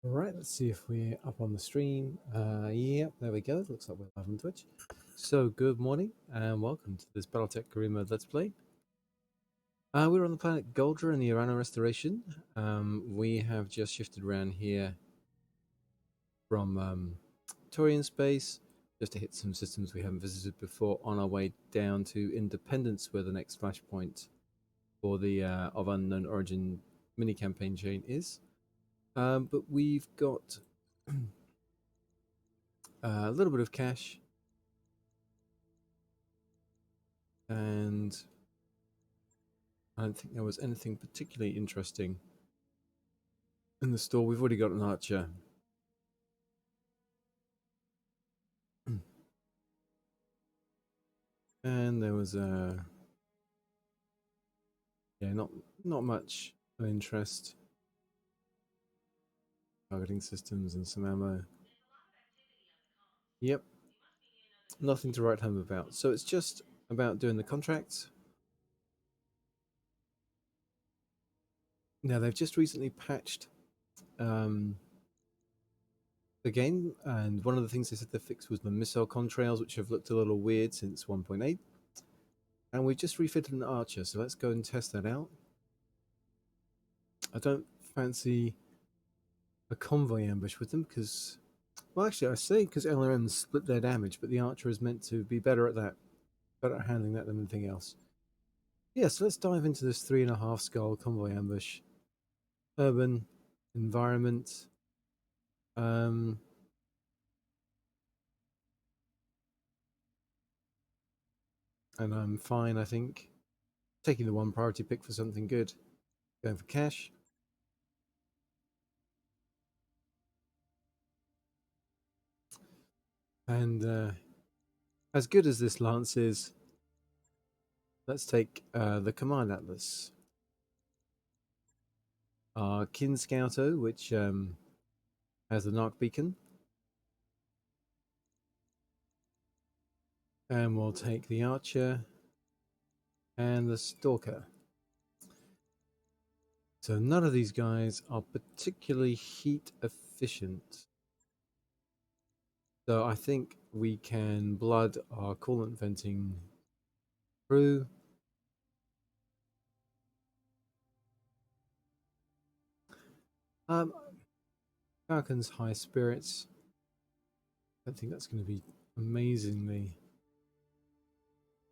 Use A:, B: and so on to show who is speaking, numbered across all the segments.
A: Right, let's see if we're up on the stream. Yep, there we go. Looks like we're live on Twitch. So, good morning and welcome to this Battletech Career Mode Let's Play. We're on the planet Goldra in the Urana Restoration. We have just shifted around here from Torian space just to hit some systems we haven't visited before on our way down to Independence, where the next flashpoint for the of unknown origin mini campaign chain is. But we've got a little bit of cash. And I don't think there was anything particularly interesting in the store. We've already got an archer. And there was not much of interest. Targeting systems and some ammo. Yep. Nothing to write home about. So it's just about doing the contracts. Now they've just recently patched the game, and one of the things they said they fixed was the missile contrails, which have looked a little weird since 1.8. And we've just refitted an archer, so let's go and test that out. I don't fancy a convoy ambush with them because, well, actually, I say because LRMs split their damage, but the archer is meant to be better at that, better at handling that than anything else. Yeah, so let's dive into this 3.5 skull convoy ambush. Urban environment. And I'm fine, I think. Taking the one priority pick for something good. Going for cash. And as good as this lance is, let's take the command atlas. Our kin scouto, which has the narc beacon. And we'll take the archer and the stalker. So none of these guys are particularly heat efficient. So I think we can blood our coolant venting crew. Falcon's high spirits. I don't think that's going to be amazingly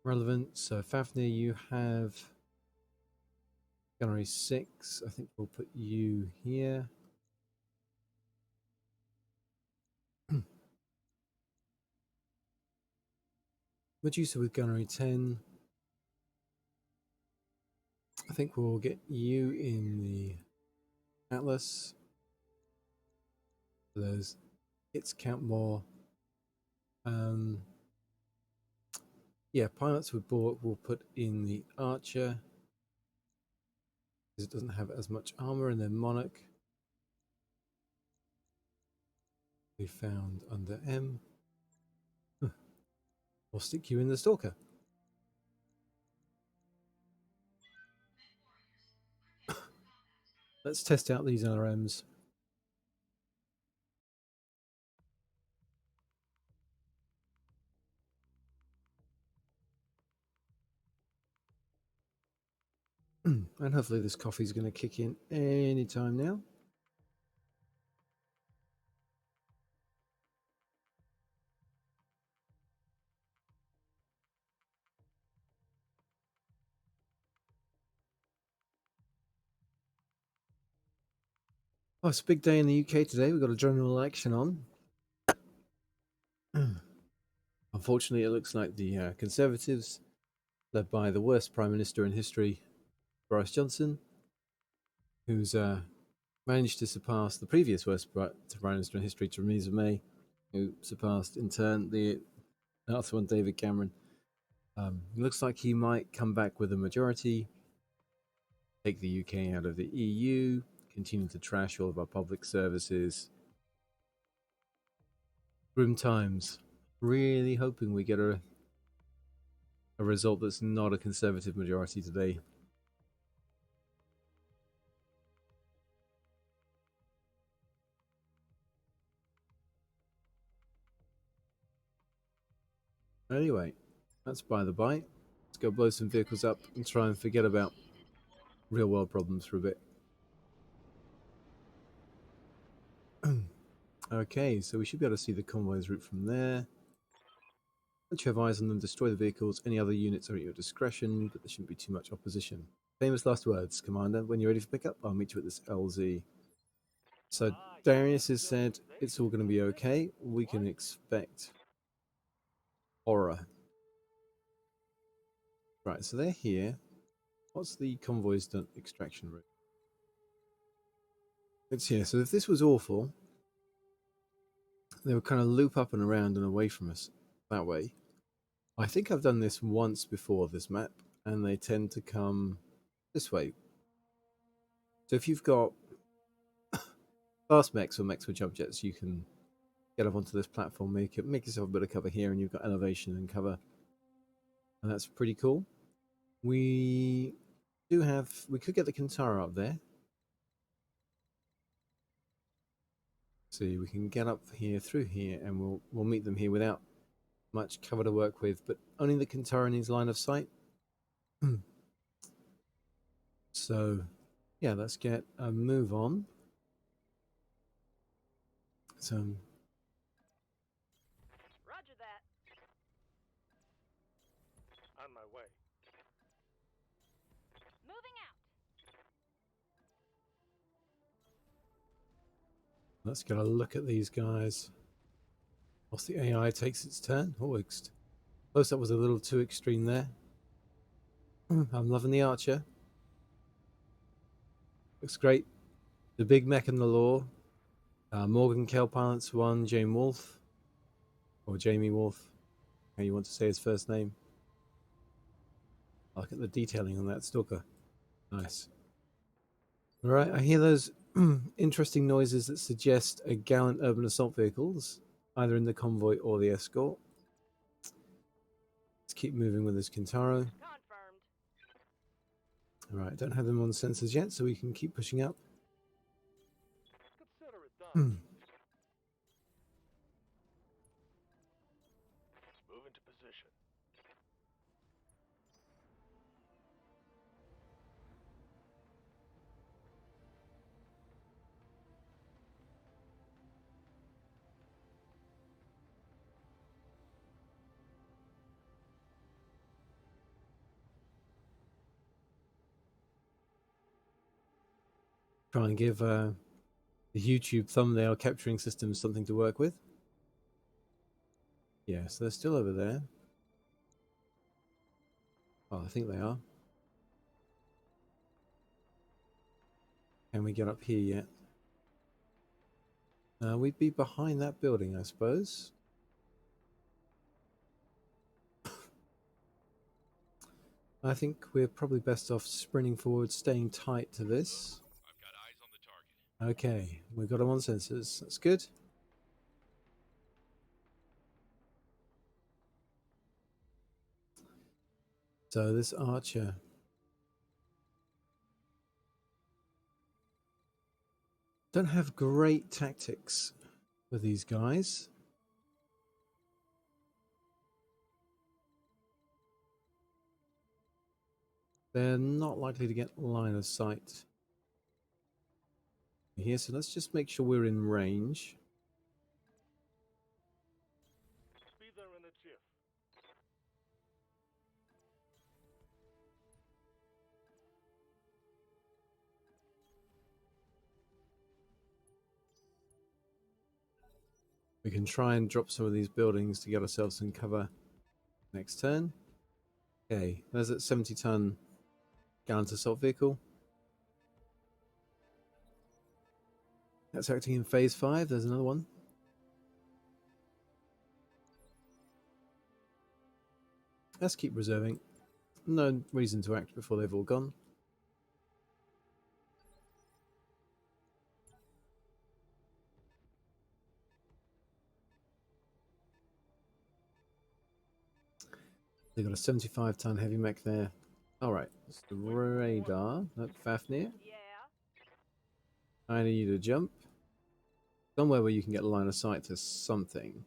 A: relevant. So Fafnir, you have Gunnery 6. I think we'll put you here. Medusa with Gunnery 10. I think we'll get you in the Atlas. Those hits count more. Yeah, pilots with Bork we'll put in the Archer because it doesn't have as much armor, and then Monarch we found under M. We'll stick you in the Stalker. Let's test out these LRMs. And hopefully this coffee's going to kick in any time now. Oh, it's a big day in the UK today. We've got a general election on. Unfortunately, it looks like the Conservatives, led by the worst Prime Minister in history, Boris Johnson, who's managed to surpass the previous worst Prime Minister in history, Theresa May, who surpassed in turn the Arthur and David Cameron. It looks like he might come back with a majority, take the UK out of the EU, continue to trash all of our public services. Grim times. Really hoping we get a result that's not a Conservative majority today. Anyway, that's by the by. Let's go blow some vehicles up and try and forget about real world problems for a bit. Okay, so we should be able to see the convoy's route from there. Once you have eyes on them, destroy the vehicles. Any other units are at your discretion, but there shouldn't be too much opposition. Famous last words, Commander. When you're ready for pickup, I'll meet you at this LZ. So Darius has said it's all going to be okay. We can expect horror. Right, so they're here. What's the convoy's extraction route? It's here. So if this was awful, they would kind of loop up and around and away from us that way. I think I've done this once before, this map, and they tend to come this way. So if you've got fast mechs or mechs with jump jets, you can get up onto this platform, make yourself a bit of cover here, and you've got elevation and cover, and that's pretty cool. We could get the Kintara up there. See, we can get up here through here, and we'll meet them here without much cover to work with, but only the Kintara needs line of sight. So, yeah, let's get a move on. So,
B: Roger that. On my way. Moving out.
A: let's get a look at these guys. Whilst the AI takes its turn. Oh, close up was a little too extreme there. I'm loving the Archer. Looks great. The big mech in the lore. Morgan Kell pilots one, Jamie Wolf. Or Jamie Wolf. How you want to say his first name. I look at the detailing on that stalker. Nice. Alright, I hear those interesting noises that suggest a gallant urban assault vehicles, either in the convoy or the escort. Let's keep moving with this Kintaro.
B: Confirmed.
A: Alright, don't have them on sensors yet, so we can keep pushing up.
B: Consider it done. Move into position.
A: Try and give the YouTube thumbnail capturing system something to work with. Yeah, so they're still over there. Oh, I think they are. Can we get up here yet? We'd be behind that building, I suppose. I think we're probably best off sprinting forward, staying tight to this.
B: I've got eyes on the target.
A: Okay, we've got them on sensors. That's good. So this Archer. Don't have great tactics with these guys. They're not likely to get line of sight here, so let's just make sure we're in range.
B: Be there in a jiff.
A: We can try and drop some of these buildings to get ourselves some cover next turn. Okay, there's that 70-ton gallant assault vehicle. That's acting in phase 5. There's another one. Let's keep reserving. No reason to act before they've all gone. They've got a 75-ton heavy mech there. Alright, it's the radar. That Fafnir.
B: Yeah.
A: I need you to jump. Somewhere where you can get line of sight to something.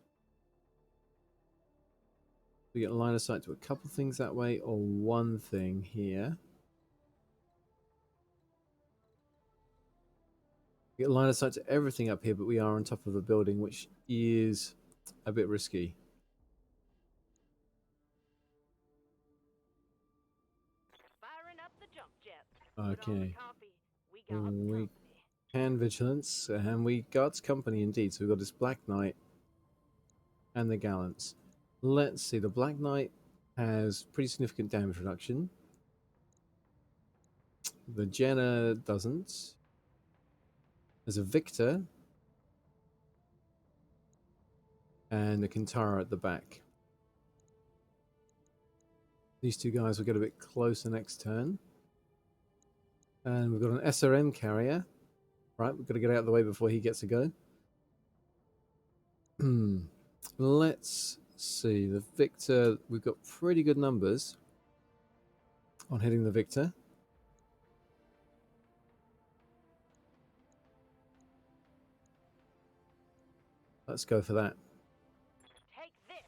A: We get line of sight to a couple things that way, or one thing here. We get line of sight to everything up here, but we are on top of a building, which is a bit risky.
B: Firing up the jump jet.
A: Okay.
B: We got
A: We
B: company.
A: can vigilance, and we got company indeed. So we've got this Black Knight and the Gallants. Let's see, the Black Knight has pretty significant damage reduction. The Jenna doesn't. There's a Victor and a Kintara at the back. These two guys will get a bit closer next turn. And we've got an SRM carrier. Right, we've got to get out of the way before he gets a go. Let's see, the Victor, we've got pretty good numbers on hitting the Victor. Let's go for that.
B: Take this.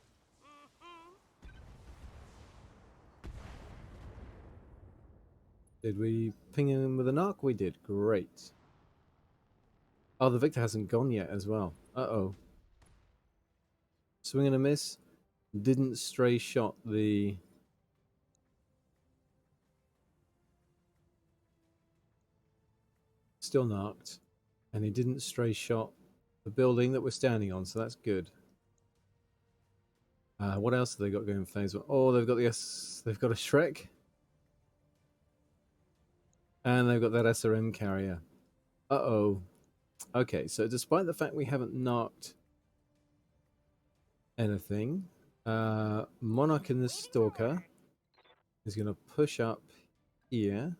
A: Did we ping him with an arc? We did. Great. Oh, the Victor hasn't gone yet as well. Uh-oh. Swing and a miss. Didn't stray shot the... Still knocked. And he didn't stray shot the building that we're standing on, so that's good. What else have they got going for phase one? Oh, they've got they've got a Shrek. And they've got that SRM carrier. Uh-oh. Okay, so despite the fact we haven't knocked anything, Monarch and the Stalker is going to push up here.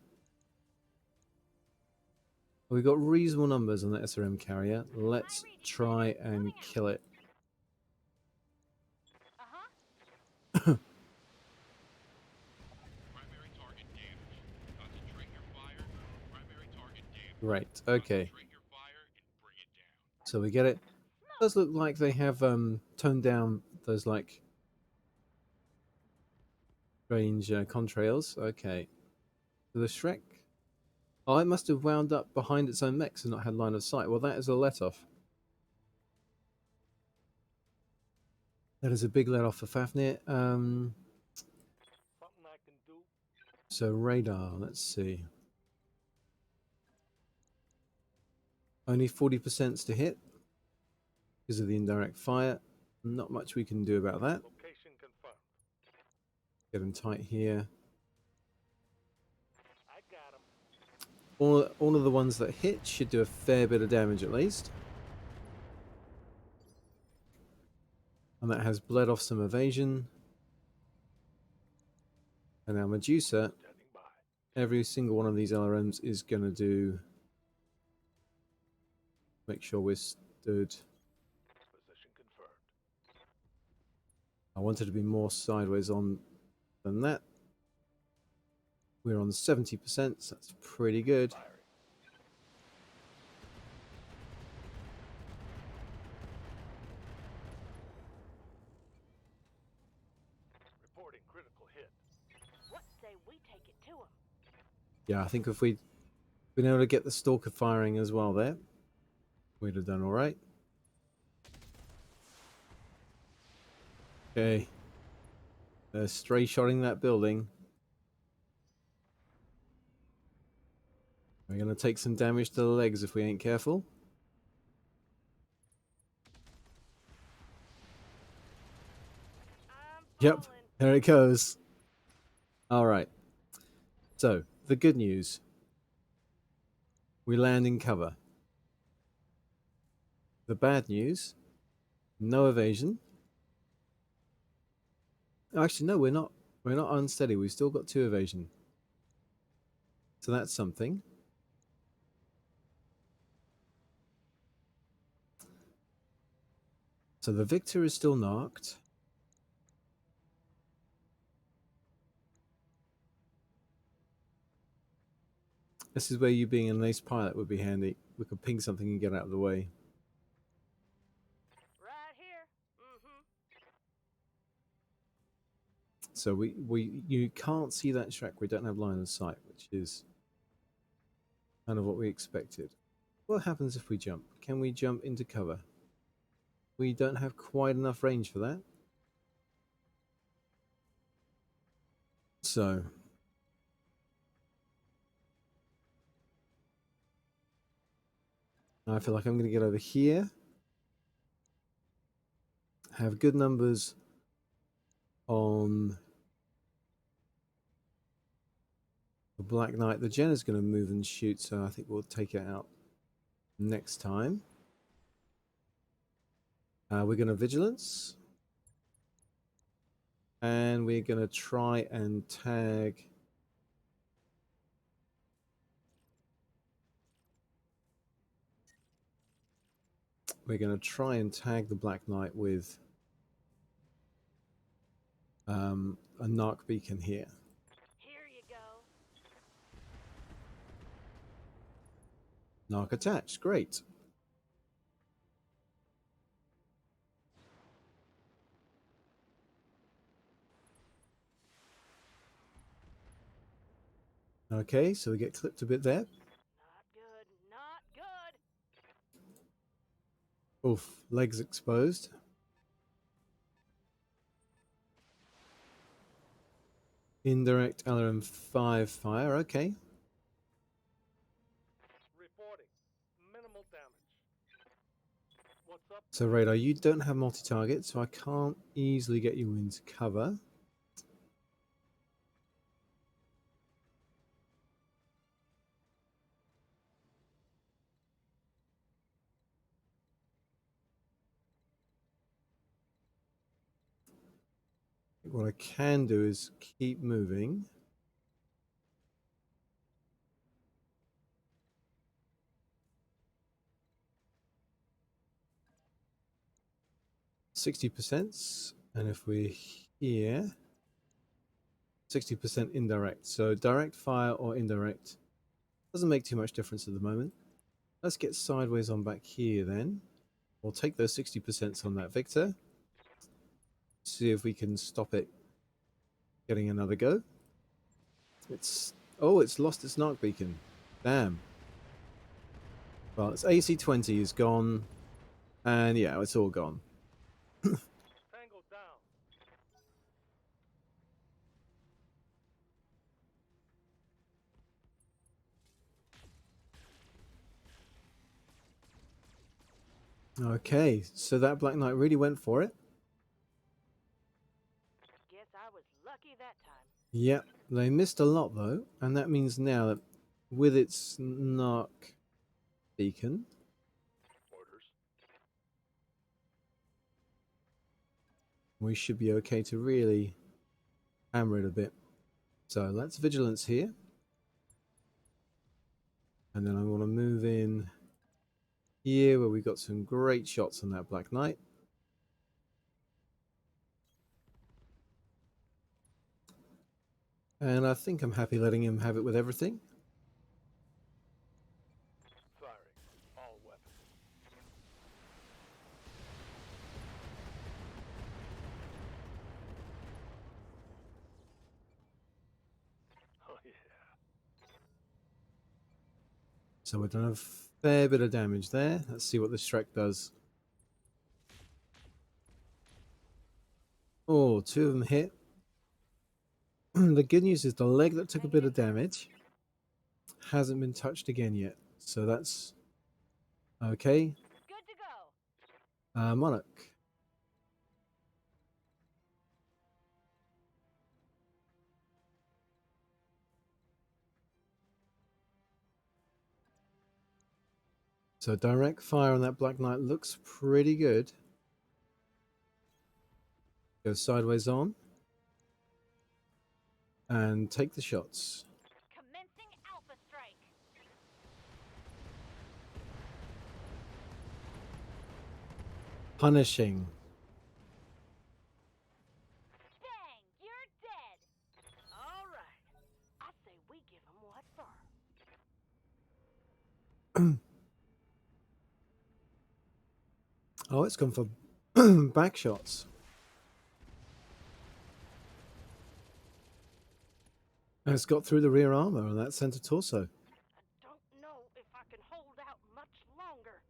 A: We've got reasonable numbers on the SRM carrier. Let's try and kill it. Right, okay. So we get it. Does look like they have toned down those like strange contrails. Okay. So the Shrek. Oh, it must have wound up behind its own mechs and not had line of sight. Well, that is a let-off. That is a big let-off for Fafnir.
B: Something I can do.
A: So radar, let's see. Only 40% to hit because of the indirect fire. Not much we can do about that.
B: Location confirmed.
A: Get them tight here.
B: I got him.
A: All of the ones that hit should do a fair bit of damage at least. And that has bled off some evasion. And now Medusa, every single one of these LRMs is going to do... Make sure we're stood.
B: Position confirmed.
A: I wanted to be more sideways on than that. We're on 70%, so that's pretty good.
B: Firing. Reporting critical hit. What say we take it to him?
A: Yeah, I think if we'd been able to get the Stalker firing as well there, we'd have done alright. Okay. They're stray shotting that building. We're going to take some damage to the legs if we ain't careful. Yep, there it goes. Alright. So, the good news. We land in cover. The bad news. No evasion. Actually, no, we're not. We're not unsteady. We've still got 2 evasion. So that's something. So the Victor is still knocked. This is where you being an ace pilot would be handy. We could ping something and get out of the way.
B: Right here.
A: So you can't see that Shrek. We don't have line of sight, which is kind of what we expected. What happens if we jump? Can we jump into cover? We don't have quite enough range for that. So I feel like I'm going to get over here. Have good numbers on the Black Knight. The Jenna's going to move and shoot, so I think we'll take it out next time. We're going to Vigilance. And we're going to try and tag... We're going to try and tag the Black Knight with a Narc beacon here.
B: Here you go.
A: Narc attached, great. Okay, so we get clipped a bit there.
B: Not good. Not good.
A: Oof, legs exposed. Indirect LRM5 fire, okay.
B: Reporting. Minimal damage. What's up?
A: So Radar, you don't have multi-target, so I can't easily get you into cover. What I can do is keep moving. %, and if we're here, 60% indirect. So direct fire or indirect doesn't make too much difference at the moment. Let's get sideways on back here then. We'll take those 60% on that Victor. See if we can stop it getting another go. It's lost its Narc beacon. Damn. Well, its AC-20 is gone, and yeah, it's all gone.
B: Tango down.
A: Okay, so that Black Knight really went for it.
B: Guess I was lucky that time.
A: Yep, they missed a lot though, and that means now that with its Narc beacon,
B: Orders.
A: we should be okay to really hammer it a bit. So let's Vigilance here. And then I want to move in here where we got some great shots on that Black Knight. And I think I'm happy letting him have it with everything.
B: Firing. All weapons. Oh yeah.
A: So we've done a fair bit of damage there. Let's see what the Shrek does. Oh, 2 of them hit. The good news is the leg that took a bit of damage hasn't been touched again yet. So that's okay.
B: Good to go.
A: Monarch. So direct fire on that Black Knight looks pretty good. Go sideways on. And take the shots.
B: Commencing Alpha Strike.
A: Punishing.
B: Dang, you're dead. All right. I say we give him what for.
A: Oh, it's gone for back shots. And it's got through the rear armor on that center torso.
B: I don't know if I can hold out much longer.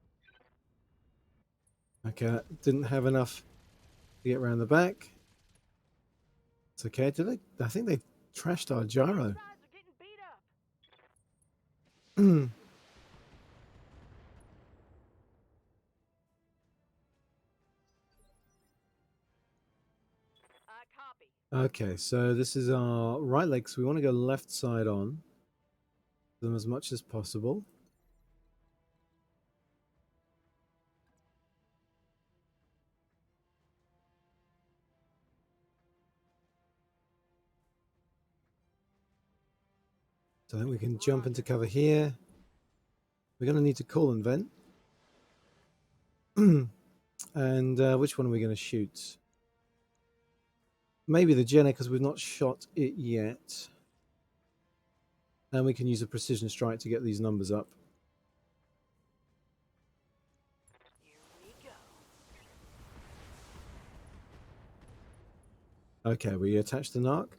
A: Okay, that didn't have enough to get around the back. It's okay. Did they? I think they trashed our gyro.
B: Sides are getting beat up. I copy.
A: Okay, so this is our right leg, so we want to go left side on them as much as possible. So then we can jump into cover here. We're going to need to call and vent. And which one are we going to shoot? Maybe the Jenner, because we've not shot it yet. And we can use a precision strike to get these numbers up.
B: Here we go.
A: Okay, we attach the narc.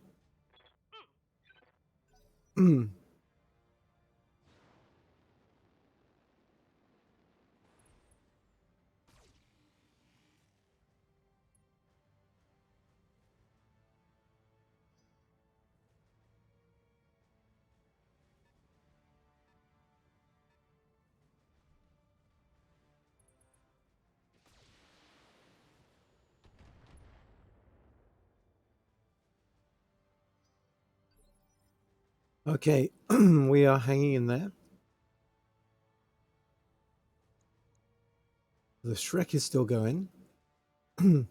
A: Okay, we are hanging in there. The Shrek is still going.
C: Yeah.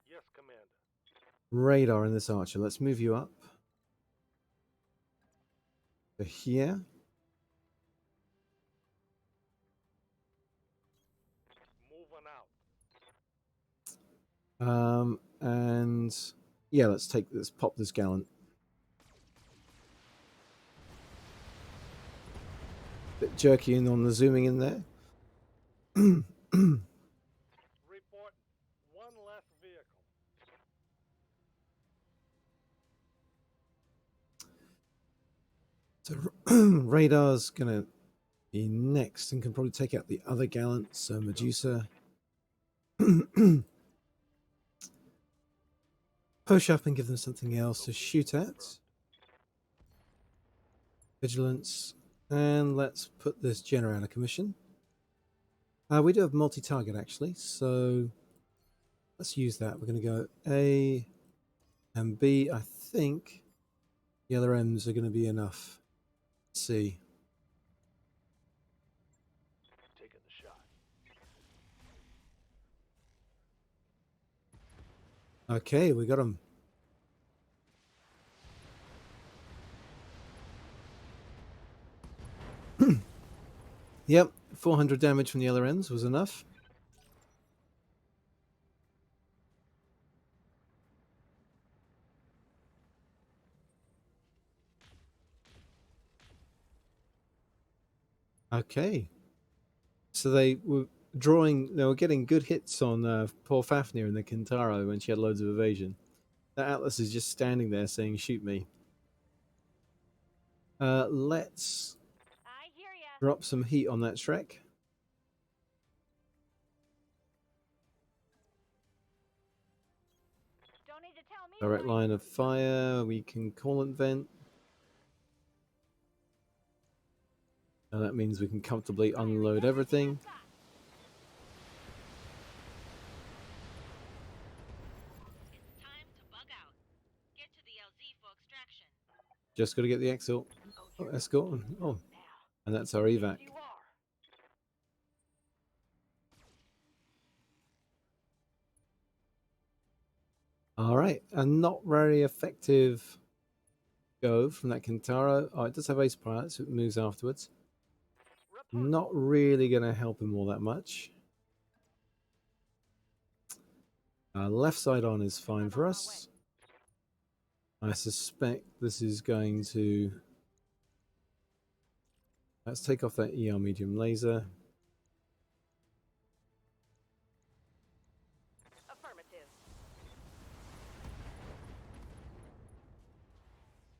C: Yes, Commander.
A: Radar in this Archer. Let's move you up to here.
C: Moving out.
A: And yeah, let's pop this gallant. Bit jerky in on the zooming in there.
C: Report one less vehicle.
A: So radar's gonna be next and can probably take out the other gallant. So Medusa. Push up and give them something else to shoot at. Vigilance. And let's put this Jenner out of commission. We do have multi-target actually, so let's use that. We're going to go A and B. I think the other M's are going to be enough. C.
C: Taking the shot.
A: Okay, we got them. Yep, 400 damage from the other ends was enough. Okay. So they were getting good hits on poor Fafnir and the Kintaro when she had loads of evasion. That Atlas is just standing there saying, shoot me. Let's
B: I hear ya.
A: drop some heat on that Shrek.
B: Don't need to tell me.
A: Direct
B: twice.
A: line of fire. We can call and vent. And that means we can comfortably unload everything.
B: It's time to bug out. Get to the LZ for extraction.
A: Just got to get the escort. Oh, escort. Oh, and that's our evac.
B: You are.
A: All right, a not very effective go from that Kintaro. Oh, it does have ace pilot, so it moves afterwards.
B: Report.
A: Not really going to help him all that much. Left side on is fine for us. I suspect this is going to... Let's take off that ER medium laser.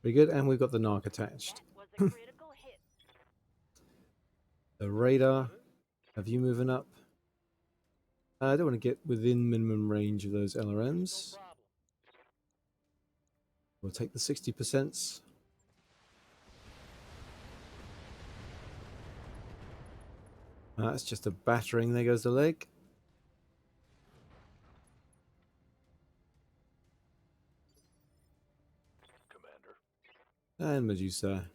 A: Very good, and we've got the narc attached.
B: That was a critical hit.
A: The radar, have you moving up? I don't want to get within minimum range of those
C: No
A: LRMs.
C: problem.
A: We'll take the 60%. That's just a battering. There goes the leg.
C: Commander.
A: And Medusa.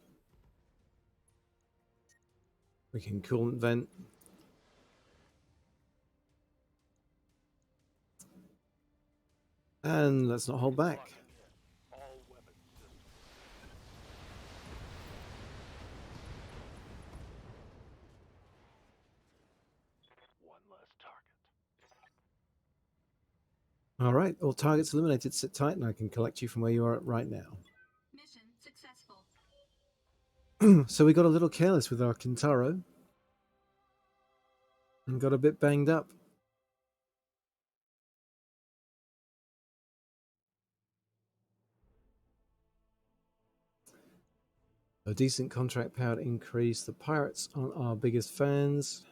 A: We can coolant vent. And let's not hold back.
C: Locking in. All weapon systems. One less target.
A: All right, all targets eliminated. Sit tight and I can collect you from where you are at right now.
D: Mission successful.
A: So we got a little careless with our Kintaro and got a bit banged up. A decent contract power increase. The pirates aren't our biggest fans.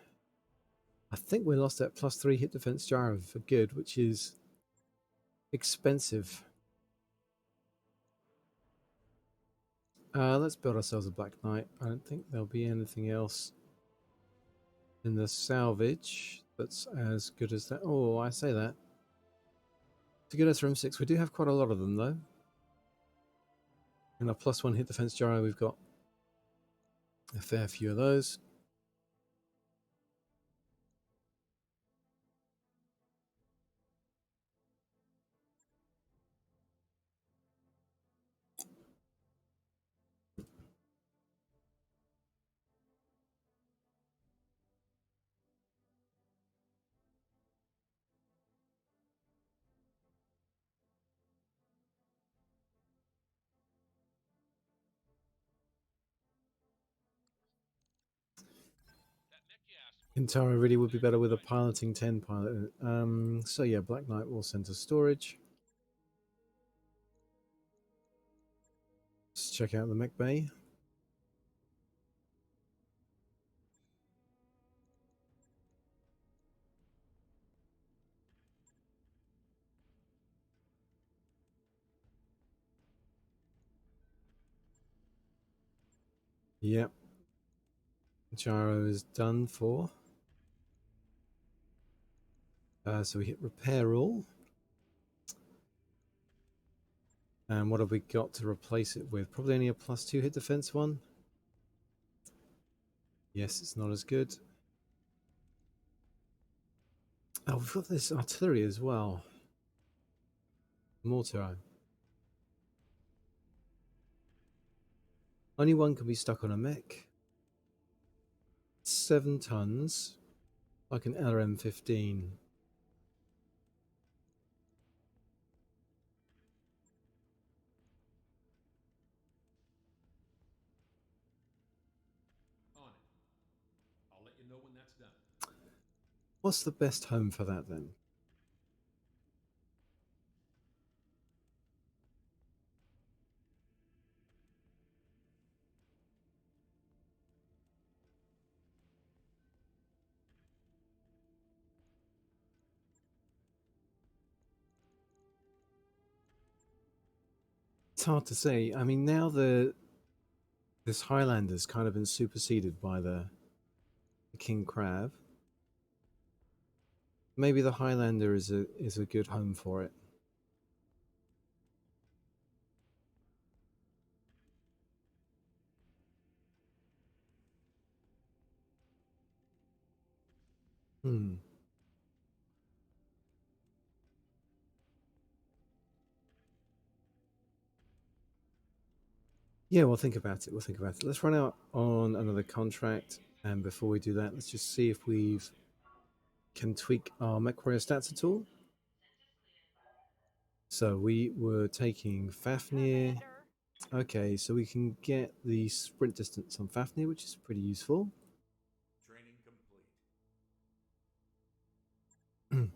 A: I think we lost that +3 hit defense gyro for good, which is expensive. Let's build ourselves a Black Knight. I don't think there'll be anything else in the salvage that's as good as that. Oh, I say that. It's a good SRM6. We do have quite a lot of them, though. In our +1 hit defense gyro, we've got a fair few of those. Kintaro really would be better with a piloting 10 pilot. So yeah, Black Knight will send to storage. Let's check out the mech bay. Yep. Gyro is done for. So we hit repair all. And what have we got to replace it with? Probably only a +2 hit defense one. Yes, it's not as good. Oh, we've got this artillery as well. Mortar. Only one can be stuck on a mech. 7 tons. Like an LRM-15.
E: On it. I'll let you know when that's done.
A: What's the best home for that then? It's hard to say. I mean, now this Highlander's kind of been superseded by the King Crab. Maybe the Highlander is a good home for it. Hmm. Yeah, we'll think about it. We'll think about it. Let's run out on another contract, and before we do that, let's just see if we can tweak our mech warrior stats at all. So we were taking Fafnir.
B: Commander.
A: Okay, so we can get the sprint distance on Fafnir, which is pretty useful.
E: Training complete.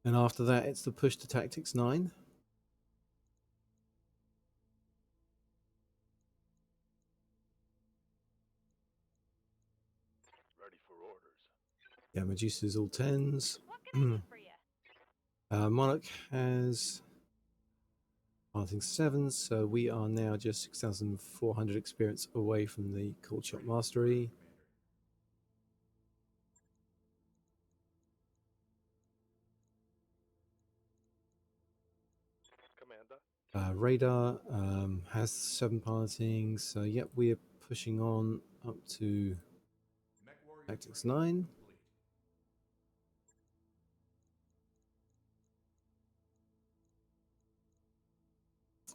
A: And after that, it's the push to tactics 9.
C: ready for orders.
A: Yeah, Medusa's all 10s.
B: What can I do for you?
A: Monarch has piloting 7s, so we are now just 6,400 experience away from the Cool Shot Mastery.
C: Commander.
A: Radar has 7 piloting, so yep, we are pushing on up to
E: Mech warrior
A: Tactics
E: training
A: 9.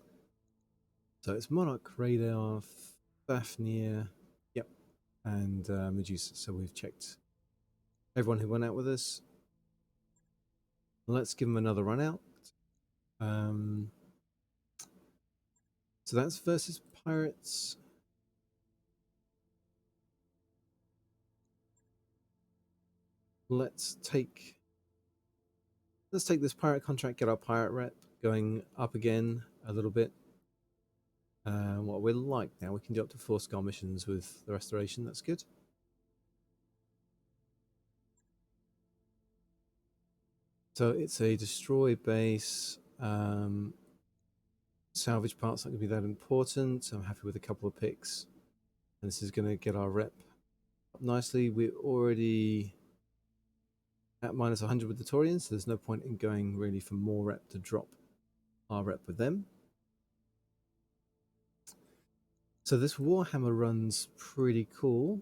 E: complete.
A: So it's Monarch, Radar, Fafnir, yep, and Medusa. So we've checked everyone who went out with us. Let's give them another run out. So that's versus pirates. Let's take this pirate contract, get our pirate rep going up again a little bit. What we're like now, we can do up to 4 scar missions with the restoration. That's good. So it's a destroy base. Salvage parts aren't going to be that important. I'm happy with a couple of picks. And this is going to get our rep up nicely. We're already at minus 100 with the Taurians, so there's no point in going really for more rep to drop our rep with them. So this Warhammer runs pretty cool.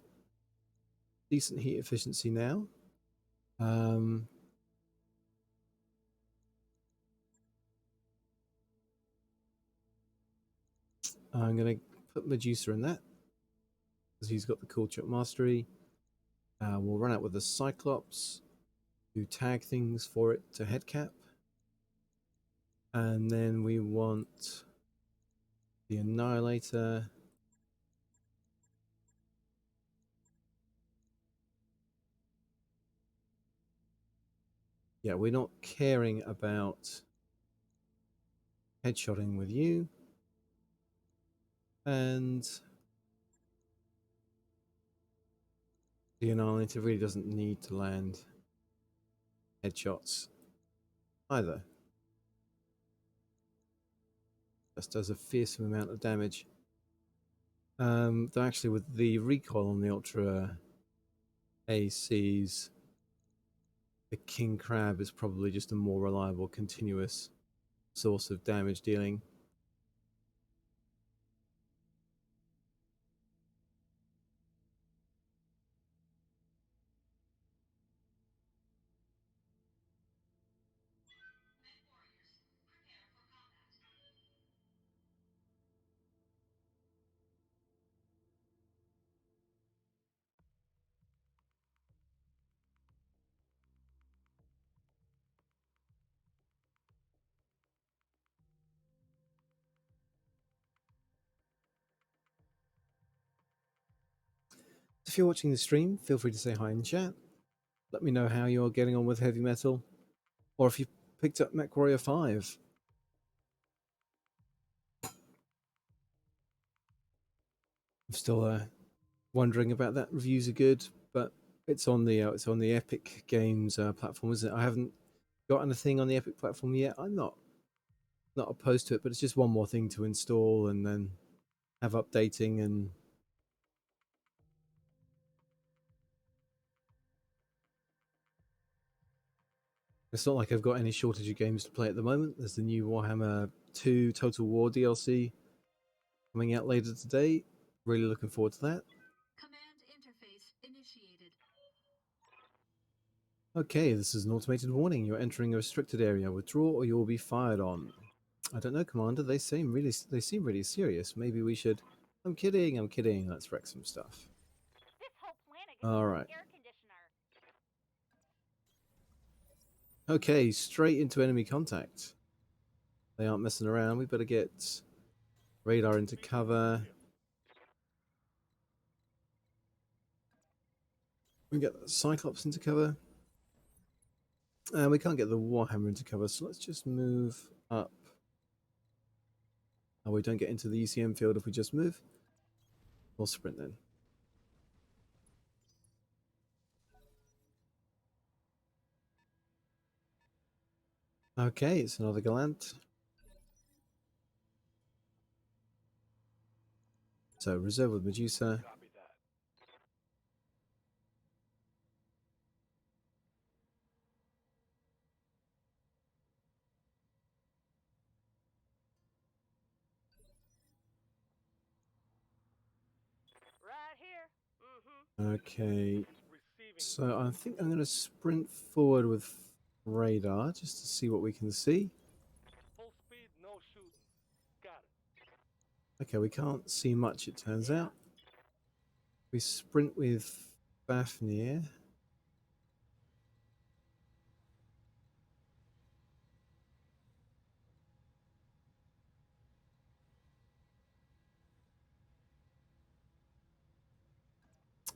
A: Decent heat efficiency now. I'm going to put Medusa in that because he's got the Cool Shot Mastery. We'll run out with the Cyclops, do tag things for it to head cap. And then we want the Annihilator. Yeah, we're not caring about headshotting with you. And the Annihilator really doesn't need to land headshots either. Just does a fearsome amount of damage. Though actually with the recoil on the Ultra ACs, the King Crab is probably just a more reliable, continuous source of damage dealing. If you're watching the stream, feel free to say hi in chat. Let me know how you're getting on with heavy metal, or if you picked up MechWarrior 5. I'm still wondering about that. Reviews are good, but it's on the Epic Games platform, isn't it? I haven't got anything on the Epic platform yet. I'm not opposed to it, but it's just one more thing to install and then have updating, and it's not like I've got any shortage of games to play at the moment. There's the new Warhammer 2 Total War DLC coming out later today. Really looking forward to that.
D: Command interface initiated.
A: Okay, this is an automated warning. You're entering a restricted area. Withdraw or you will be fired on. I don't know, Commander. They seem really serious. Maybe we should... I'm kidding. Let's wreck some stuff.
B: This whole planet gets
A: All
B: an
A: right.
B: air conditioner.
A: Okay, straight into enemy contact. They aren't messing around. We better get radar into cover. We get the Cyclops into cover. And we can't get the Warhammer into cover, so let's just move up. Oh, we don't get into the ECM field if we just move. We'll sprint then. Okay, it's another Gallant. So reserve with Medusa.
C: Copy that.
B: Right here. Mm-hmm.
A: Okay,
C: Receiving.
A: so I think I'm going to sprint forward with radar just to see what we can see.
C: Full speed, no shooting. Got it.
A: Okay, we can't see much, it turns out. We sprint with Fafnir.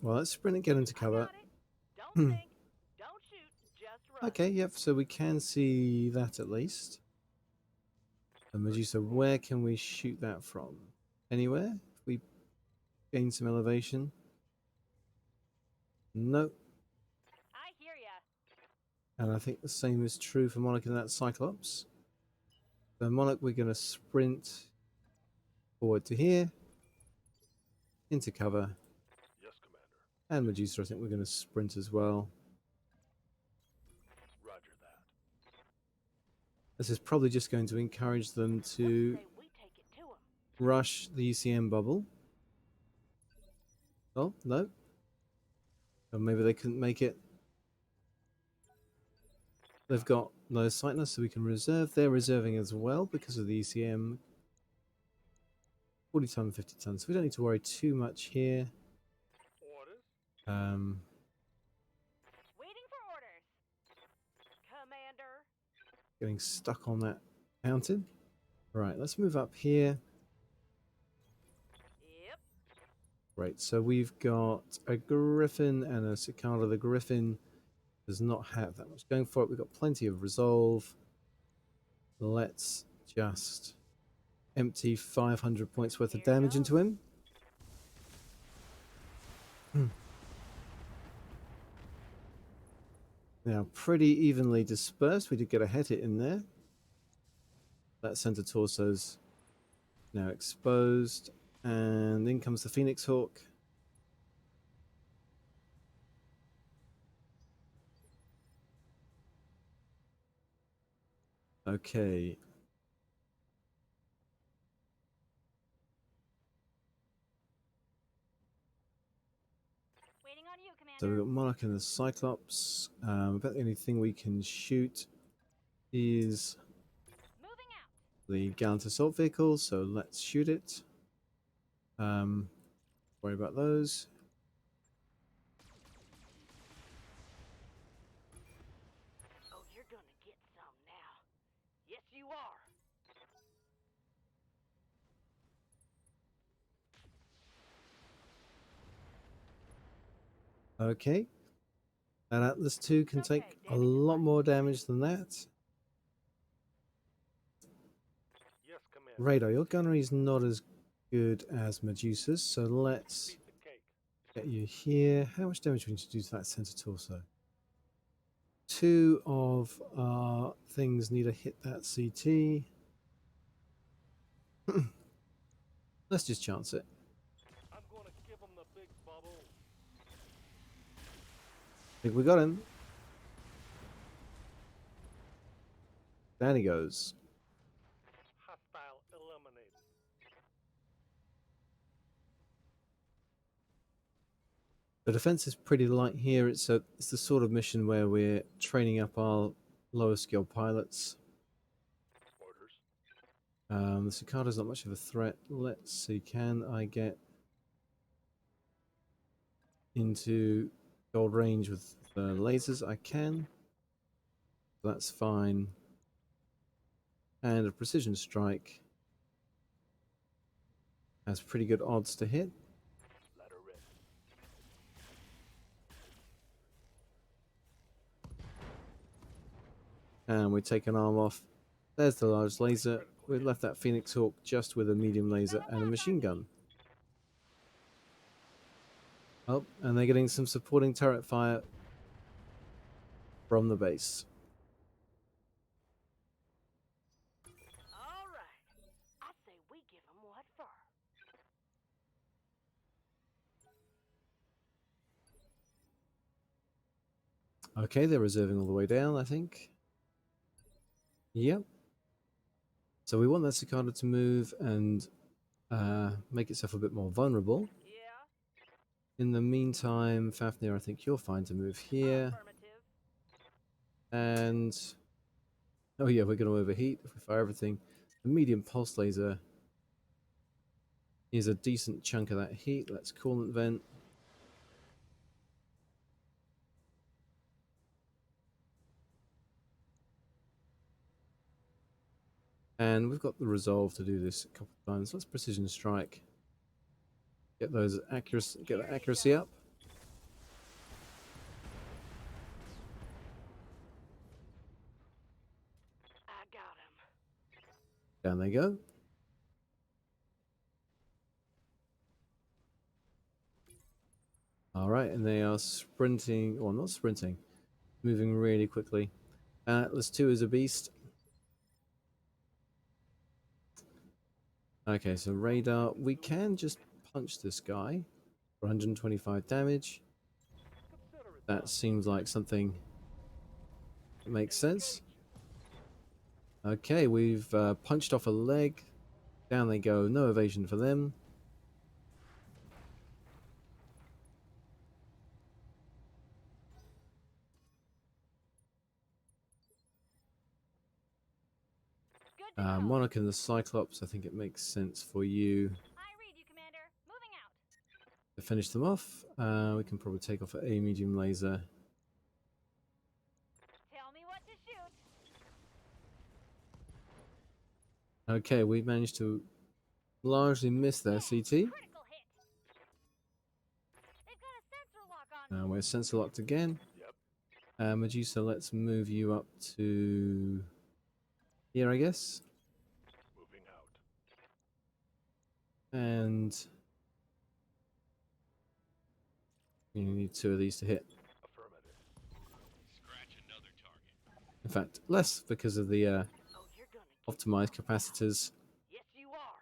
A: Well, let's sprint and get into
B: I
A: cover.
B: got it. Don't think. Don't shoot. Just run.
A: Okay, yep, so we can see that at least. And Medusa, where can we shoot that from? Anywhere? If we gain some elevation? Nope.
B: I hear ya.
A: And I think the same is true for Monarch and that Cyclops. So Monarch, we're going to sprint forward to here, into cover,
C: Yes, Commander.
A: and Medusa, I think we're going to sprint as well.
C: Roger that.
A: This is probably just going to encourage them
B: What do you
A: to
B: say we take it to 'em?
A: rush the ECM bubble. Oh, no. Or maybe they couldn't make it. They've got no sightness, so we can reserve. They're reserving as well because of the ECM. 40 ton, 50 tons. So we don't need to worry too much here.
C: Orders.
B: Waiting for orders. Commander.
A: Getting stuck on that mountain. Right, let's move up here.
B: Yep.
A: Right, so we've got a Griffin and a Cicada. The Griffin does not have that much going for it. We've got plenty of resolve. Let's just empty 500 points worth of
B: Here
A: damage
B: goes.
A: into him. Now, pretty evenly dispersed. We did get a head hit in there. That center torso's now exposed. And in comes the Phoenix Hawk. Okay.
B: Waiting on you, Commander.
A: So we've got Monarch and the Cyclops. About the only thing we can shoot is
B: Moving out.
A: the Gallant Assault Vehicle, so let's shoot it. Worry about those.
B: Oh, you're gonna get some now. Yes, you are.
A: Okay. And Atlas 2 can
B: Okay,
A: take a
B: damage is
A: lot
B: light.
A: more damage than that.
C: Yes, Commander.
A: Radar, your gunnery is not as good as Medusa's, so let's
C: Beat the cake.
A: get you here. How much damage do we need to do to that center torso? 2 of our things need to hit that CT. Let's just chance it.
C: I'm gonna give him the big bubble.
A: I think we got him. Down he goes.
C: Hostile eliminated.
A: The defense is pretty light here. It's the sort of mission where we're training up our lower skill pilots.
C: Orders.
A: The Cicada's not much of a threat. Let's see, can I get into gold range with the lasers? I can. That's fine. And a precision strike has pretty good odds to hit.
C: Let her rip.
A: And we take an arm off. There's the large laser. We left that Phoenix Hawk just with a medium laser and a machine gun. Oh, and they're getting some supporting turret fire from the base. Okay, they're reserving all the way down, I think. Yep. So we want that cicada to move and make itself a bit more vulnerable.
B: Yeah.
A: In the meantime, Fafnir, I think you're fine to move here.
B: Affirmative.
A: And oh yeah, we're going to overheat if we fire everything. The medium pulse laser is a decent chunk of that heat. Let's coolant vent. And we've got the resolve to do this a couple of times. Let's precision strike. Get those accuracy, get that accuracy up.
B: I got him.
A: Down they go. All right, and they are sprinting, or not sprinting, moving really quickly. Atlas 2 is a beast. Okay, so radar. We can just punch this guy for 125 damage.
C: Consider it
A: That
C: done.
A: seems like something that makes sense. Okay, we've punched off a leg. Down they go. No evasion for them.
B: Good to go.
A: Monarch and the Cyclops, I think it makes sense for you
B: I read you, Commander. Moving out.
A: to finish them off. We can probably take off a medium laser.
B: Tell me what to shoot.
A: Okay, we managed to largely miss their CT.
B: Critical hit. They've got a sensor lock on.
A: We're sensor locked again.
C: Yep.
A: Medusa, let's move you up to here, I guess.
C: Moving out.
A: And you need 2 of these to hit.
C: Affirmative.
E: Scratch another target.
A: In fact, less because of the
B: Oh, you're gonna get
A: optimized capacitors.
B: Yes, you are.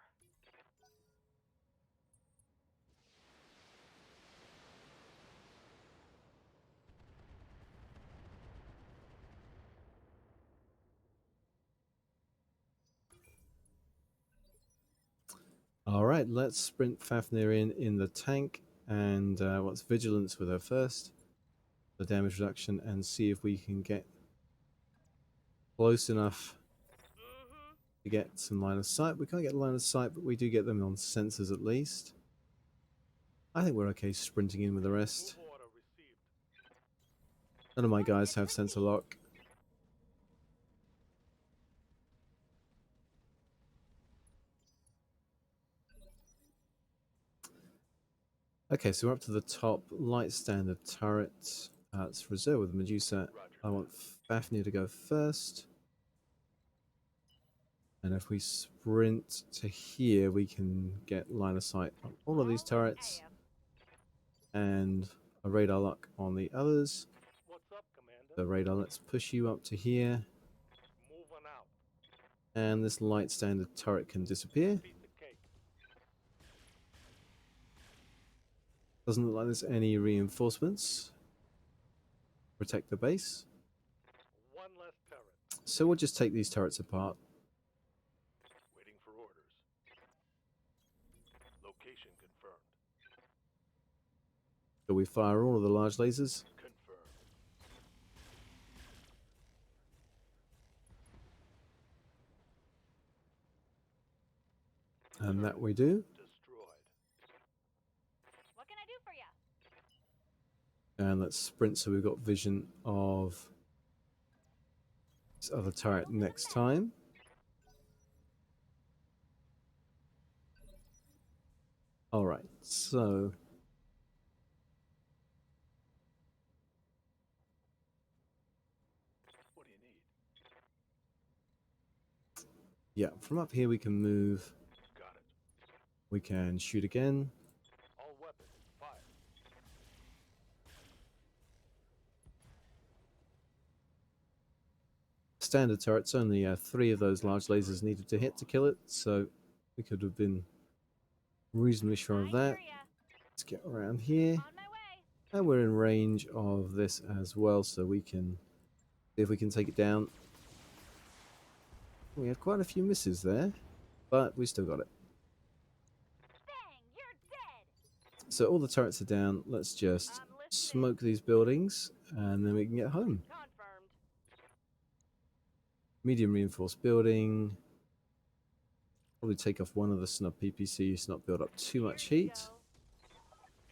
A: All right, let's sprint Fafnir in the tank. And what's vigilance with her first? The damage reduction, and see if we can get close enough
B: Mm-hmm.
A: to get some line of sight. We can't get line of sight, but we do get them on sensors at least. I think we're okay sprinting in with the rest.
C: Move order received.
A: None of my guys have sensor lock. Okay, so we're up to the top. Light standard turret. It's reserved with Medusa.
C: Roger.
A: I want Fafnir to go first. And if we sprint to here, we can get line of sight on all of these turrets. And a radar lock on the others.
C: What's up, Commander?
A: The radar, let's push you up to here.
C: Moving out.
A: And this light standard turret can disappear.
C: Beat the cake.
A: Doesn't look like there's any reinforcements. Protect the base.
C: One less turret.
A: So we'll just take these turrets apart.
C: Waiting for orders. Location confirmed.
A: So we fire all of the large lasers.
C: Confirmed.
A: And that we do.
C: Destroyed.
B: What can I do for you?
A: And let's sprint so we've got vision of this other turret next time. Alright, so
C: What do you need?
A: yeah, from up here we can move.
C: Got it.
A: We can shoot again.
C: All weapons fire.
A: Standard turrets, only 3 of those large lasers needed to hit to kill it, so we could have been reasonably sure of
B: I
A: that.
B: hear ya.
A: Let's get around here.
B: On my way.
A: And we're in range of this as well, so we can see if we can take it down. We had quite a few misses there, but we still got it.
B: Bang! You're dead!
A: So all the turrets are down. Let's just
B: I'm listening.
A: smoke these buildings, and then we can get home.
B: Confirmed.
A: Medium reinforced building. Probably take off one of the snub PPCs, not build up too much
B: Here you
A: heat.
B: go.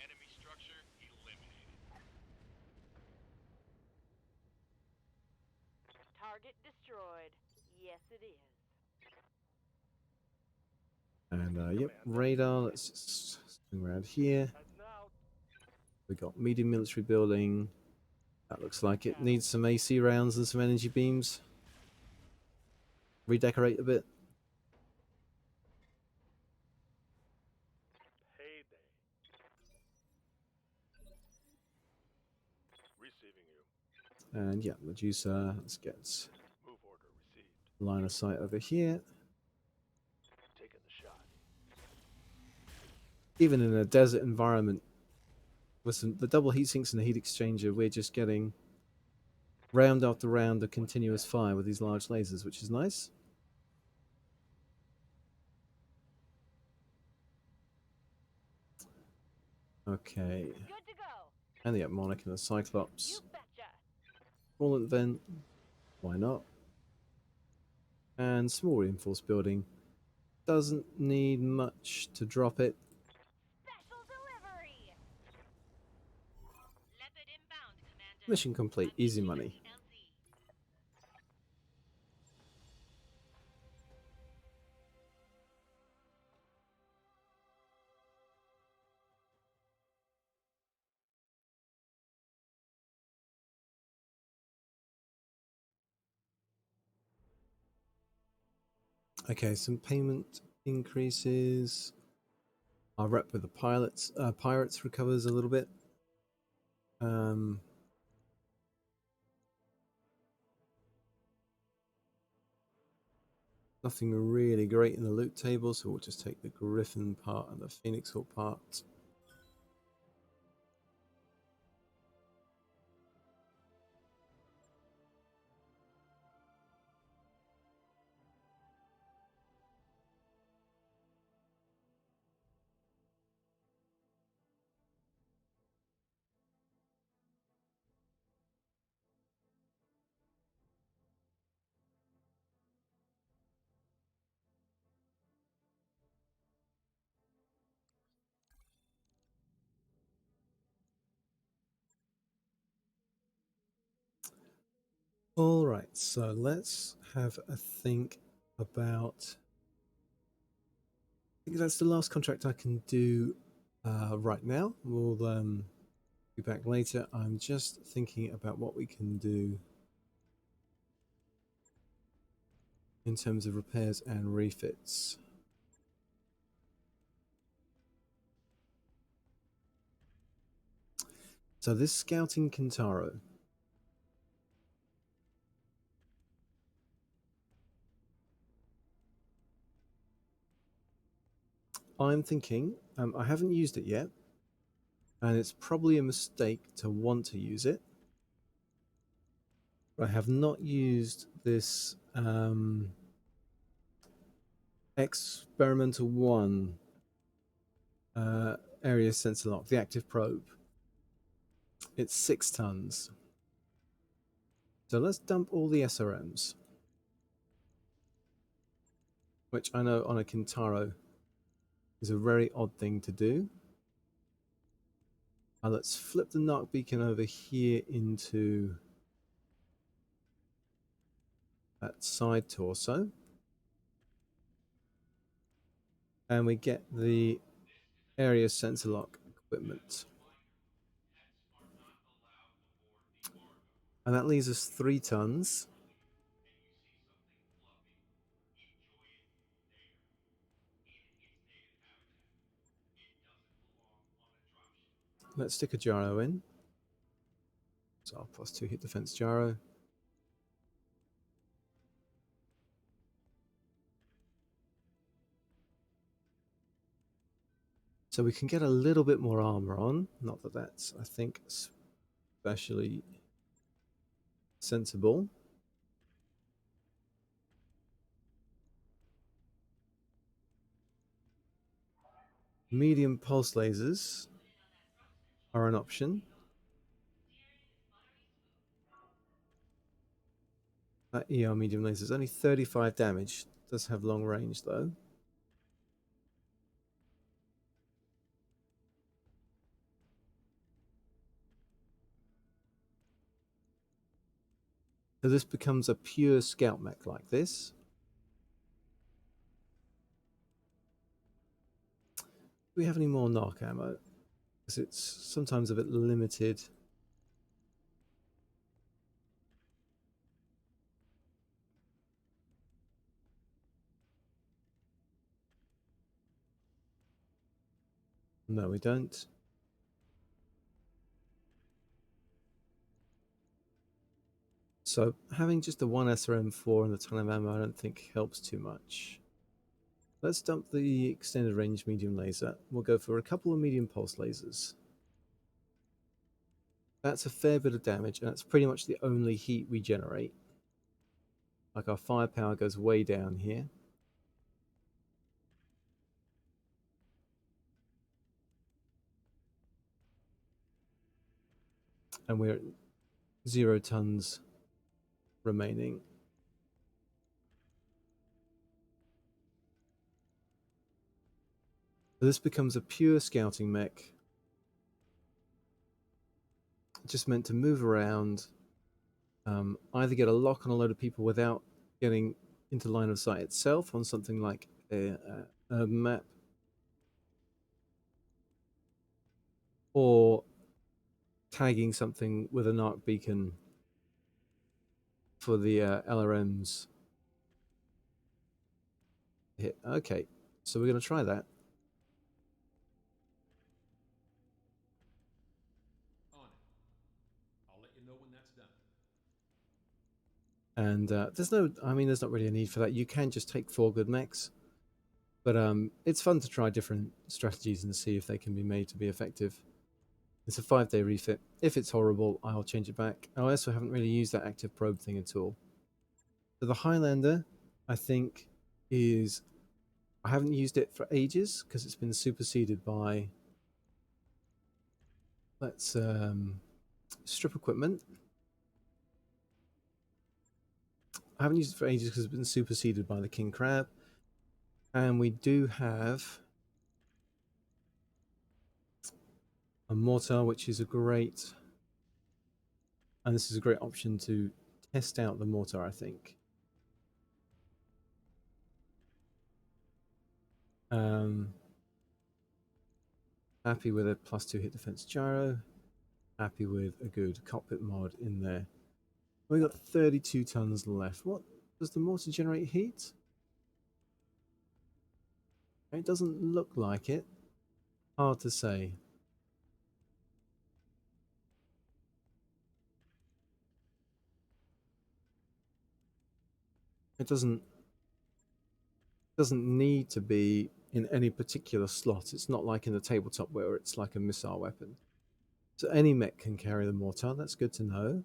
E: Enemy structure eliminated.
B: Target destroyed. Yes, it is.
A: And yep, radar. Let's just swing around here.
C: Heading out.
A: We got medium military building. That looks like it needs some AC rounds and some energy beams. Redecorate a bit.
C: Payday. Receiving you.
A: And yeah, Medusa. Let's get
C: Move order received.
A: line of sight over here.
C: Taking the shot.
A: Even in a desert environment, with the double heat sinks and the heat exchanger, we're just getting round after round of continuous fire with these large lasers, which is nice. Okay.
B: Good to go.
A: And the Monarch and the Cyclops.
B: You betcha.
A: Fallen Vent. Why not? And small reinforced building. Doesn't need much to drop it.
B: Special delivery.
D: Leopard inbound, Commander.
A: Mission complete. Easy money. Okay, some payment increases. Our rep with the pirates recovers a little bit. Nothing really great in the loot table, so we'll just take the Griffin part and the Phoenix Hawk part. All right, so let's have a think about. I think that's the last contract I can do right now. We'll be back later. I'm just thinking about what we can do in terms of repairs and refits. So this scouting Kintaro. I'm thinking, I haven't used it yet, and it's probably a mistake to want to use it. I have not used this experimental one area sensor lock, the active probe. It's 6 tons. So let's dump all the SRMs, which I know on a Kintaro is a very odd thing to do. Let's flip the Narc beacon over here into that side torso. And we get the area sensor lock equipment. And that leaves us 3 tons. Let's stick a gyro in. So I'll +2 hit defense gyro. So we can get a little bit more armor on. Not that that's, I think, especially sensible. Medium pulse lasers are an option. That ER medium laser is only 35 damage. Does have long range though. So this becomes a pure scout mech like this. Do we have any more knock ammo? Because it's sometimes a bit limited. No, we don't. So having just the one SRM4 and the ton of ammo I don't think helps too much. Let's dump the extended range medium laser. We'll go for a couple of medium pulse lasers. That's a fair bit of damage, and that's pretty much the only heat we generate. Like our firepower goes way down here. And we're at 0 tons remaining. So this becomes a pure scouting mech. Just meant to move around, either get a lock on a load of people without getting into line of sight itself on something like a map, or tagging something with an arc beacon for the LRMs hit. Okay, so we're going to try that.
F: On it. I'll let you know when that's done.
A: And there's not really a need for that. You can just take 4 good mechs, but it's fun to try different strategies and see if they can be made to be effective. It's a 5-day refit. If it's horrible, I'll change it back. I also haven't really used that active probe thing at all. So the Highlander, I think, is... I haven't used it for ages because it's been superseded by... Let's strip equipment. I haven't used it for ages because it's been superseded by the King Crab. And we do have a mortar, which is a great... And this is a great option to test out the mortar, I think. Happy with a +2 hit defense gyro. Happy with a good cockpit mod in there. We've got 32 tons left. What does the mortar generate heat? It doesn't look like it. Hard to say. It doesn't need to be in any particular slot. It's not like in the tabletop where it's like a missile weapon. So any mech can carry the mortar. That's good to know.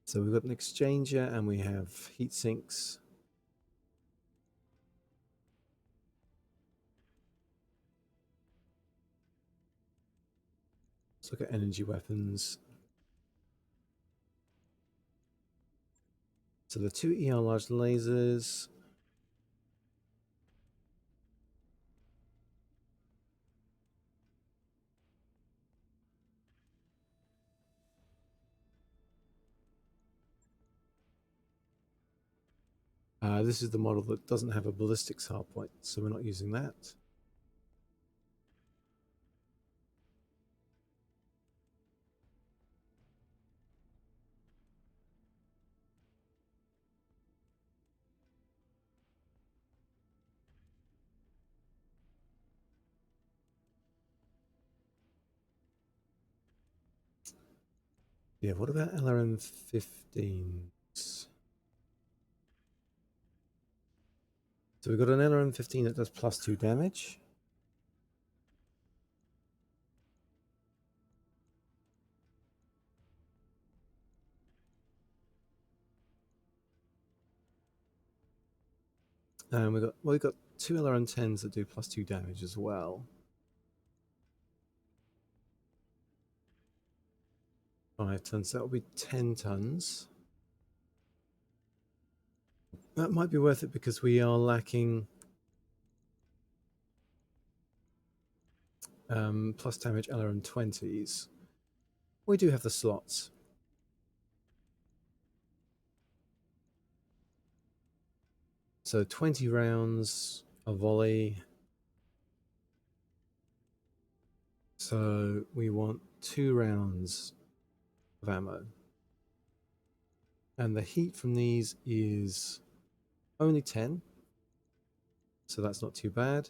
A: So we've got an exchanger and we have heat sinks. Let's look at energy weapons. So the 2 ER large lasers. This is the model that doesn't have a ballistics hardpoint, so we're not using that. Yeah, what about LRM-15s? So we've got an LRM-15 that does +2 damage. And we've got two LRM-10s that do +2 damage as well. 5 tons, that will be 10 tons. That might be worth it because we are lacking plus damage LRM-20s. We do have the slots. So 20 rounds, a volley. So we want 2 rounds of ammo. And the heat from these is only 10. So that's not too bad.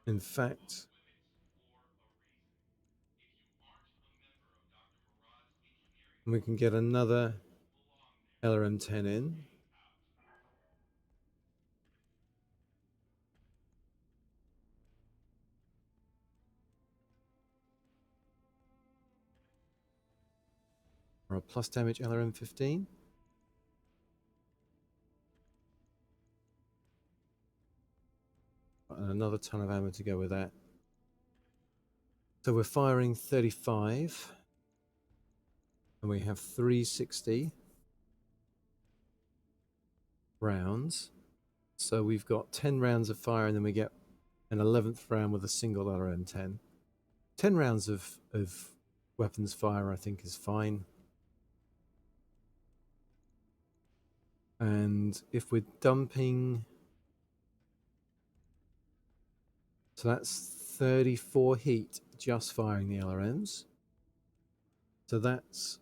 A: In fact, we can get another LRM-10 in. Or a plus damage LRM-15. And another ton of ammo to go with that. So we're firing 35. And we have 360 rounds. So we've got 10 rounds of fire, and then we get an 11th round with a single LRM-10. 10 rounds of weapons fire, I think, is fine. And if we're dumping... So that's 34 heat just firing the LRMs. So that's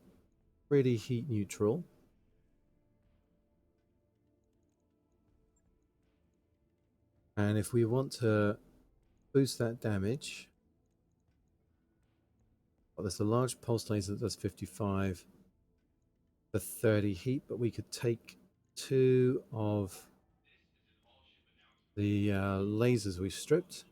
A: pretty heat neutral. And if we want to boost that damage, well, there's a large pulse laser that does 55 for 30 heat, but we could take 2 of the lasers we've stripped.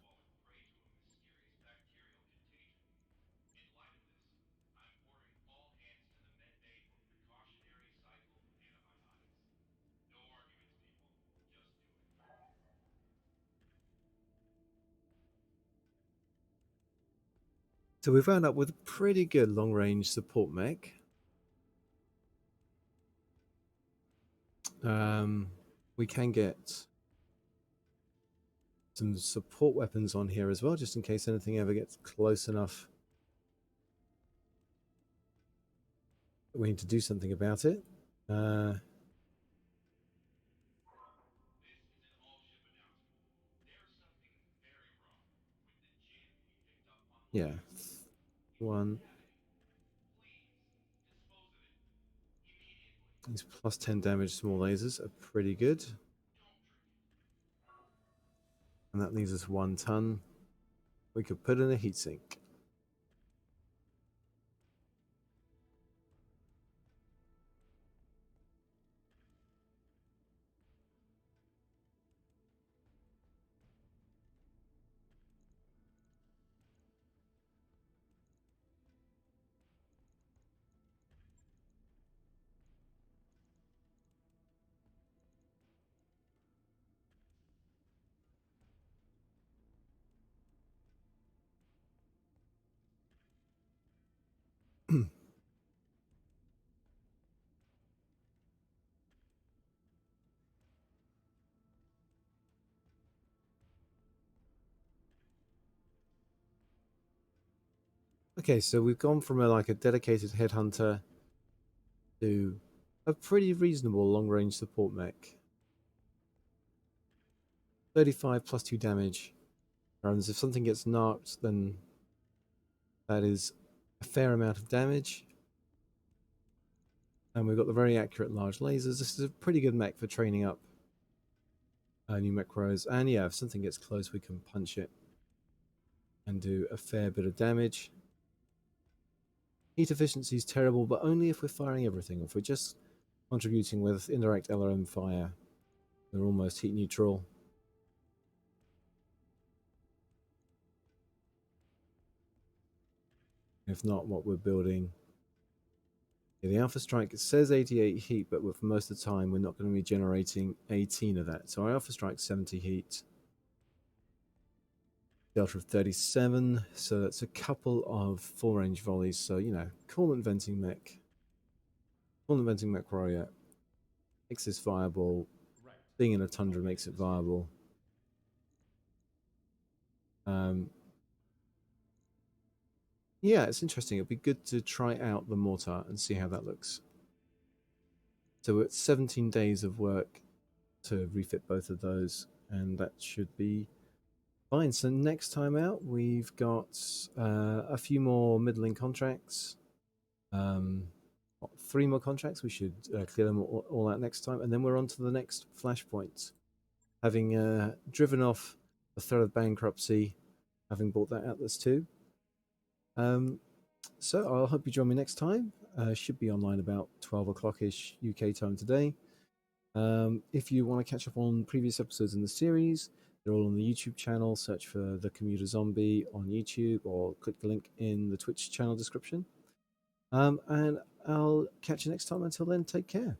A: So we've wound up with a pretty good long-range support mech. We can get some support weapons on here as well, just in case anything ever gets close enough that we need to do something about it. Yeah, 1. These plus 10 damage small lasers are pretty good. And that leaves us 1 ton. We could put in a heatsink. Okay, so we've gone from like a dedicated headhunter to a pretty reasonable long-range support mech. 35 plus 2 damage. And if something gets knocked, then that is a fair amount of damage. And we've got the very accurate large lasers. This is a pretty good mech for training up new macros. And yeah, if something gets close, we can punch it and do a fair bit of damage. Heat efficiency is terrible, but only if we're firing everything. If we're just contributing with indirect LRM fire, we're almost heat neutral. If not, what we're building. Yeah, the Alpha Strike, it says 88 heat, but for most of the time, we're not going to be generating 18 of that. So our Alpha Strike's 70 heat. Delta of 37, so that's a couple of full-range volleys. So, you know, coolant venting mech. Coolant venting mech warrior makes this viable.
F: Right.
A: Being in a tundra makes it viable. Yeah, it's interesting. It'd be good to try out the mortar and see how that looks. So we're at 17 days of work to refit both of those, and that should be fine. So next time out, we've got a few more middling contracts. 3 more contracts. We should clear them all out next time, and then we're on to the next flashpoint. Having driven off the threat of bankruptcy, having bought that Atlas 2. So I hope you join me next time. Should be online about 12 o'clock-ish UK time today. If you want to catch up on previous episodes in the series, they're all on the YouTube channel. Search for The Commuter Zombie on YouTube or click the link in the Twitch channel description. And I'll catch you next time. Until then, take care.